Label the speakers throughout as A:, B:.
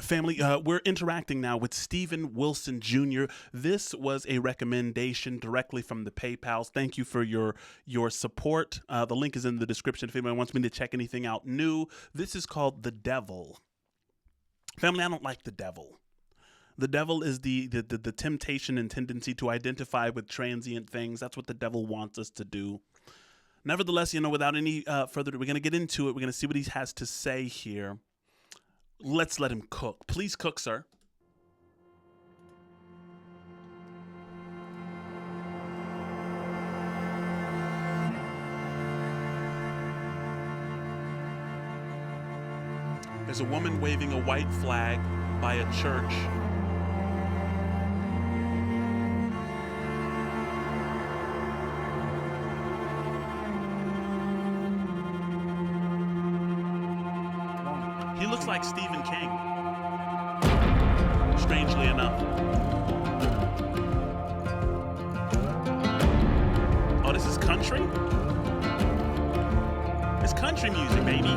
A: Family, we're interacting now with Stephen Wilson Jr. This was a recommendation directly from the PayPals. Thank you for your support. The link is in the description if anyone wants me to check anything out new. This is called The Devil. Family, I don't like the devil. The devil is the temptation and tendency to identify with transient things. That's what the devil wants us to do. Nevertheless, without any further ado, we're going to get into it. We're going to see what he has to say here. Let's let him cook. Please cook, sir. There's a woman waving a white flag by a church. He looks like Stephen King, strangely enough. Oh, this is country? It's country music, baby.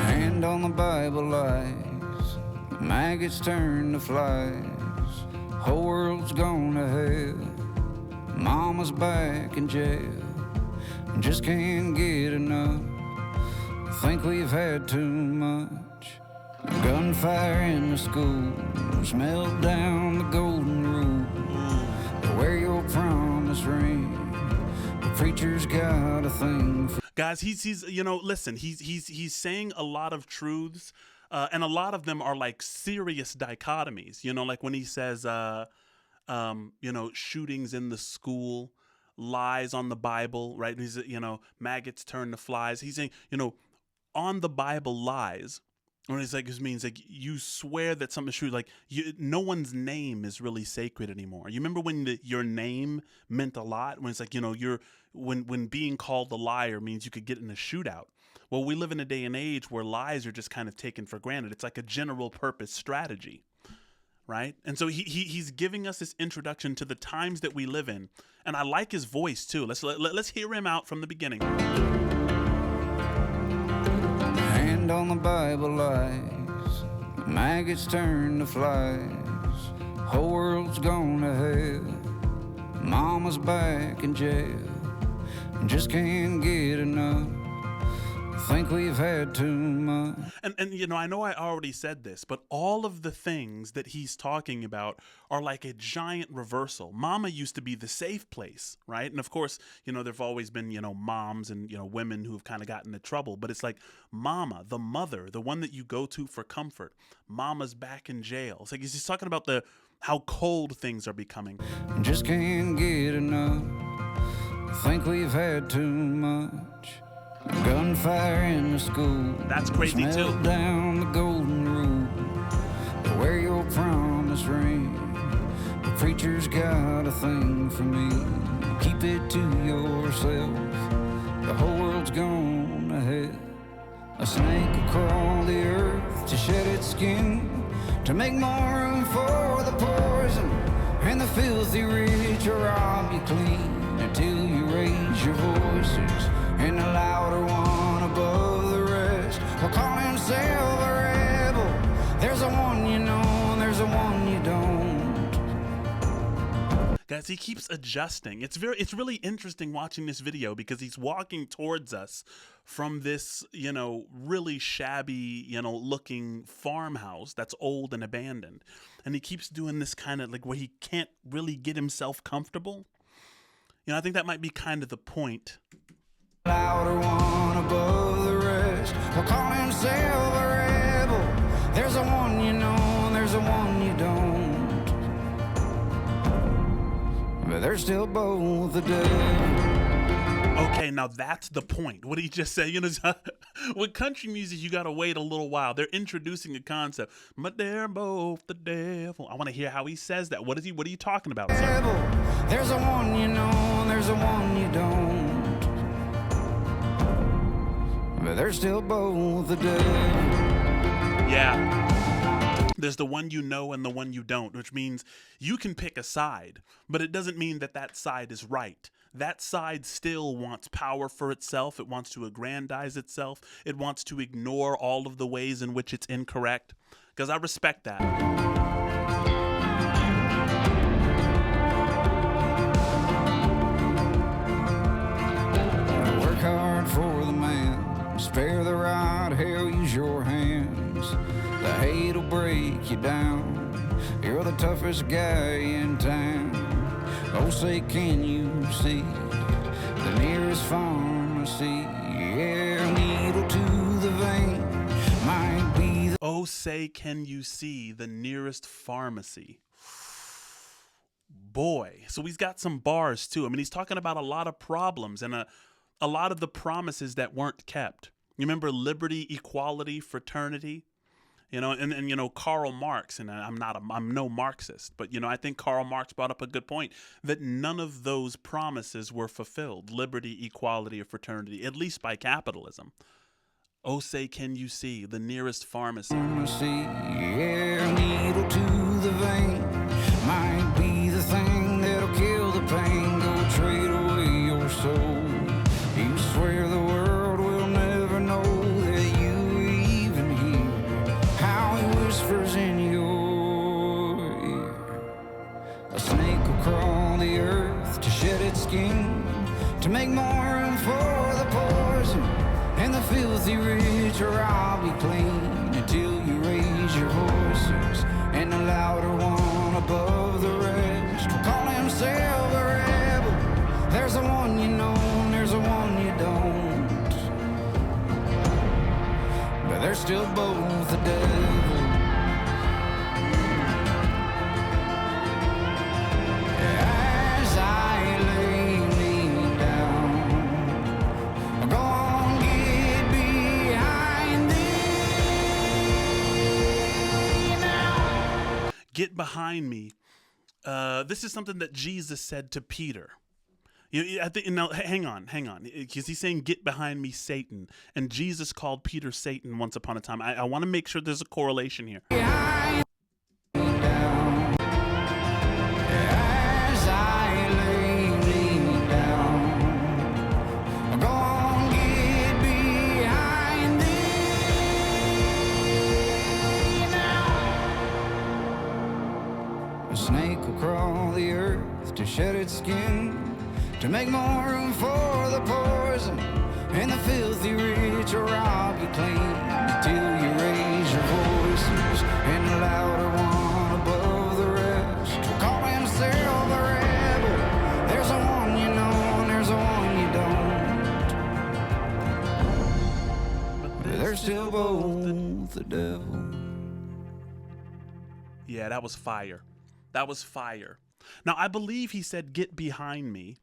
B: Hand on the Bible lies, maggots turn to flies. Whole world's gone to hell. Mama's back in jail. Just can't get enough. Think we've had too much. Gunfire in the schools. Melt down the golden rule. Wear your promise ring. The preacher's got a thing for.
A: Guys, he's listen, he's saying a lot of truths. And a lot of them are like serious dichotomies, like when he says, shootings in the school, lies on the Bible, right? He's, maggots turn to flies. He's saying, on the Bible lies. When it's like, it means like you swear that something's true. Like no one's name is really sacred anymore. You remember when your name meant a lot? When it's like, when being called a liar means you could get in a shootout. Well, we live in a day and age where lies are just kind of taken for granted. It's like a general purpose strategy, right? And so he's giving us this introduction to the times that we live in. And I like his voice too. Let's hear him out from the beginning.
B: Hand on the Bible lies, maggots turn to flies. Whole world's gone to hell. Mama's back in jail. Just can't get enough. Think we've had too much.
A: And I know I already said this, but all of the things that he's talking about are like a giant reversal. Mama used to be the safe place, right? And of course, there've always been, moms and, women who have kind of gotten into trouble. But it's like mama, the mother, the one that you go to for comfort. Mama's back in jail. It's like he's talking about how cold things are becoming.
B: Just can't get enough. Think we've had too much. Gunfire in the school.
A: That's crazy too.
B: Melt down the golden rule. Wear your promise ring. The preacher's got a thing for me. Keep it to yourself. The whole world's gone to hell. A snake will crawl the earth to shed its skin, to make more room for the poison and the filthy rich will rob you clean until you raise your voices. And the louder one above the rest will call himself a rebel. There's a one you know, and there's a one you don't.
A: Guys, he keeps adjusting. It's really interesting watching this video because he's walking towards us from this, really shabby, looking farmhouse that's old and abandoned. And he keeps doing this kind of like where he can't really get himself comfortable. I think that might be kind of the point.
B: Louder one above the rest will call himself a rebel. There's a one you know, and there's a one you don't. But they're still both the devil.
A: Okay, now that's the point. What did he just say? With country music, you gotta wait a little while. They're introducing a concept, but they're both the devil. I want to hear how he says that. What are you talking about, sir?
B: There's a one you know, and there's a one you don't. But they're still both the devil.
A: Yeah. There's the one you know and the one you don't, which means you can pick a side, but it doesn't mean that that side is right. That side still wants power for itself. It wants to aggrandize itself. It wants to ignore all of the ways in which it's incorrect. Because I respect that.
B: Work hard for the man, spare the rod, hell, use your hands. The hate'll break you down, you're the toughest guy in town. Oh, say, can you see the nearest pharmacy? Yeah, needle to the vein might be the...
A: Oh, say, can you see the nearest pharmacy? Boy, so he's got some bars too. I mean, he's talking about a lot of problems and a lot of the promises that weren't kept. You remember liberty, equality, fraternity? You know, and you know, Karl Marx, and I'm no Marxist, but you know, I think Karl Marx brought up a good point that none of those promises were fulfilled. Liberty, equality, or fraternity, at least by capitalism. Oh, say, can you see the nearest pharmacy?
B: Yeah, needle to the vein might be the thing that'll kill the pain. Go trade away your soul. You swear the world will never know that you were even here. How he whispers in your ear. A snake will crawl the earth to shed its skin, to make more room for the poison and the filthy rich, or I'll be clean until you raise your voices, and the louder one above the rest will call himself a rebel. There's the one you know and there's the one you don't, but they're still both the devil. As I lay me down, go on, get behind thee now.
A: Get behind me. This is something that Jesus said to Peter. I think, now, hang on, because he's saying, "Get behind me, Satan," and Jesus called Peter Satan once upon a time. I want to make sure there's a correlation here.
B: As I lay me down, go on, get behind thee now. A snake will crawl the earth to shed its skin, to make more room for the poison and the filthy rich, or I'll be clean until you raise your voices, and the louder one above the rest will call himself a rebel. There's the one you know and there's the one you don't, but they're still both the devil.
A: Yeah, that was fire. That was fire. Now, I believe he said, "Get behind me,"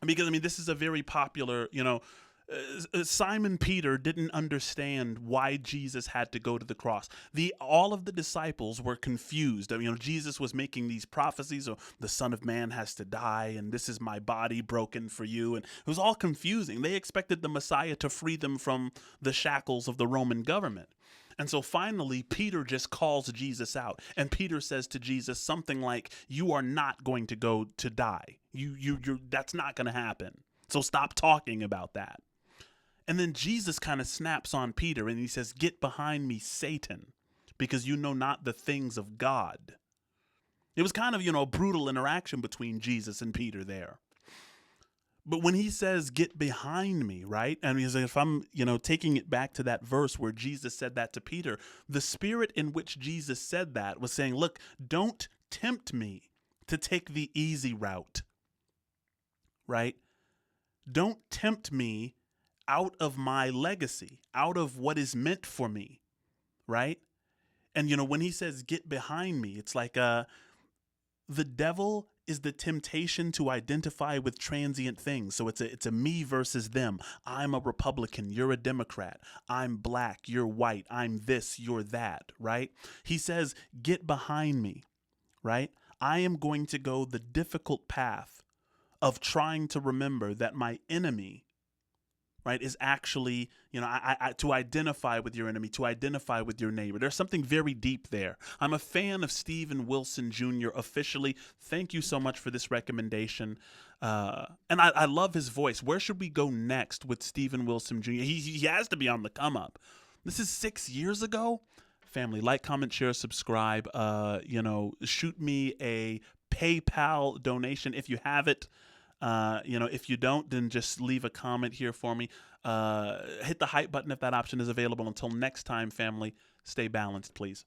A: because, I mean, this is a very popular, you know, Simon Peter didn't understand why Jesus had to go to the cross. All of the disciples were confused. I mean, you know, Jesus was making these prophecies of the Son of Man has to die, and this is my body broken for you. And it was all confusing. They expected the Messiah to free them from the shackles of the Roman government. And so finally, Peter just calls Jesus out. And Peter says to Jesus something like, "You are not going to go to die. That's not going to happen. So stop talking about that." And then Jesus kind of snaps on Peter and he says, "Get behind me, Satan, because you know not the things of God." It was kind of, you know, a brutal interaction between Jesus and Peter there. But when he says, "Get behind me," right? And he's like, if I'm, you know, taking it back to that verse where Jesus said that to Peter, the spirit in which Jesus said that was saying, look, don't tempt me to take the easy route, right? Don't tempt me out of my legacy, out of what is meant for me, right? And, you know, when he says, "Get behind me," it's like the devil is the temptation to identify with transient things. So it's a me versus them. I'm a Republican, you're a Democrat. I'm black, you're white. I'm this, you're that, right? He says, "Get behind me," right? I am going to go the difficult path of trying to remember that my enemy right, is actually, to identify with your enemy, to identify with your neighbor. There's something very deep there. I'm a fan of Stephen Wilson Jr. officially. Thank you so much for this recommendation. And I love his voice. Where should we go next with Stephen Wilson Jr.? He has to be on the come up. This is 6 years ago. Family, like, comment, share, subscribe. Shoot me a PayPal donation if you have it. If you don't, then just leave a comment here for me. Hit the hype button if that option is available. Until next time, family, stay balanced, please.